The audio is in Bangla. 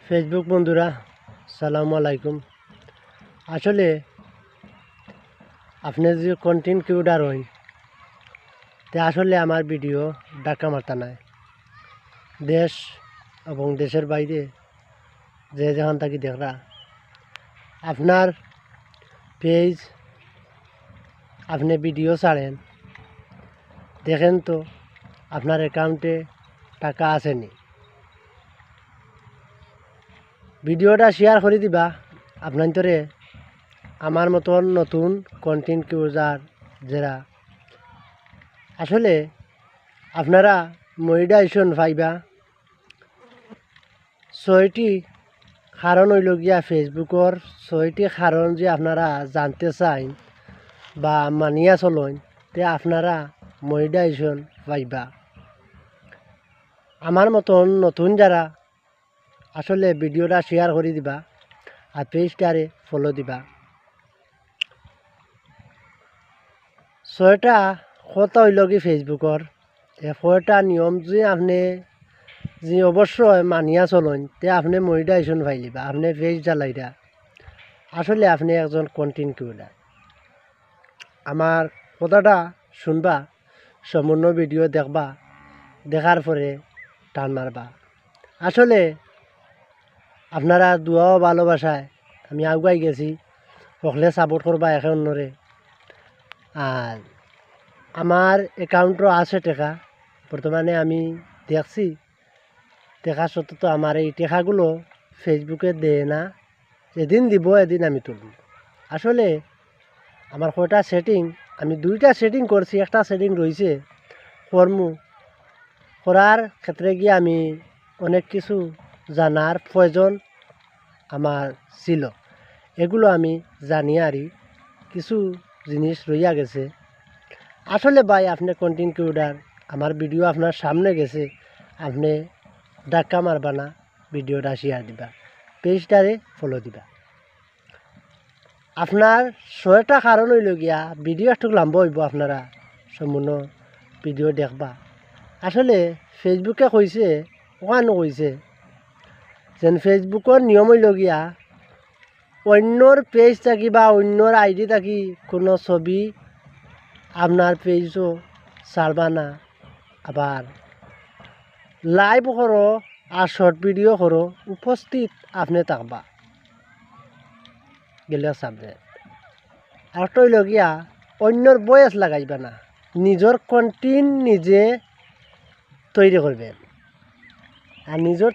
ফেসবুক বন্ধুরা সালামু আলাইকুম। আসলে আপনি যে কন্টেন্ট ক্রিয়েটর হন তে আসলে আমার ভিডিও ডাকা মারতা নাই। দেশ এবং দেশের বাইরে যে যেখান থাকি দেখরা আপনার পেজ আপনি ভিডিও ছাড়েন, দেখেন তো আপনার অ্যাকাউন্টে টাকা আসেনি। ভিডিওটা শেয়ার করে দিবা আপনার তোরে আমার মতন নতুন কন্টেন্ট ক্রিয়েটর যারা আসলে আপনারা মোটিভেশন পাইবা। ছয়টি কারণ হইল গিয়া ফেসবুকর ছয়টি কারণ যে আপনারা জানতে চান বা মানিয়া চলেন তে আপনারা মোটিভেশন পাইবা। আমার মতন নতুন যারা আসলে ভিডিওটা শেয়ার করে দিবা আর পেজটারে ফলো দিবা। ছয়টা কথা হইল কি ফেসবুকর ছয়টা নিয়ম যে আপনি যে অবশ্যই মানিয়া চলেন তে আপনি মোটিভেশন পাইলিবা, আপনি পেজ জ্বালাইরা আসলে আপনি একজন কন্টেন্ট ক্রিয়েটর। আমার কথাটা শুনবা, সম্পূর্ণ ভিডিও দেখবা, দেখার পরে টান মারবা। আসলে আপনারা দুয়া ভালোবাসায় আমি আগুয়াই গেছি, সকলে সাপোর্ট করবা একে অন্যরে। আর আমার অ্যাকাউন্টও আছে টাকা, বর্তমানে আমি দেখছি দেখা সত্ত্বেও আমার এই টাকাগুলো ফেসবুকে দেয় না। যেদিন দিব এদিন আমি তুলব। আসলে আমার কয়টা সেটিং, আমি দুইটা সেটিং করছি, একটা সেটিং রয়েছে কর্মু করার ক্ষেত্রে গিয়ে আমি অনেক কিছু জানার প্রয়োজন আমার ছিল। এগুলো আমি জানি আরই কিছু জিনিস রইয়া গেছে। আসলে ভাই আপনি কন্টেন্ট ক্রিয়েটর, আমার ভিডিও আপনার সামনে গেছে, আপনি ধাক্কা মারবা না, ভিডিওটা শেয়ার দিবা, পেজটারে ফলো দিবা। আপনার ছয়টা কারণ হইল গিয়া ভিডিও একটু লম্বা হইব, আপনারা সম্পূর্ণ ভিডিও দেখবা। আসলে ফেসবুকে কইছে ওখানে কইছে যেন ফেসবুকের নিয়ম হইল গিয়া অন্যর পেজ থাকি বা অন্যর আইডি থাকি কোনো ছবি আপনার পেজও ছাড়বা না। আবার লাইভ করো আর শর্ট ভিডিও করো, উপস্থিত আপনি থাকবা গেলে সাবজেক্ট। আর হইল গিয়া অন্যর বয়স লাগাইবা না, নিজের কন্টেন্ট নিজে তৈরি করবেন। আর নিজের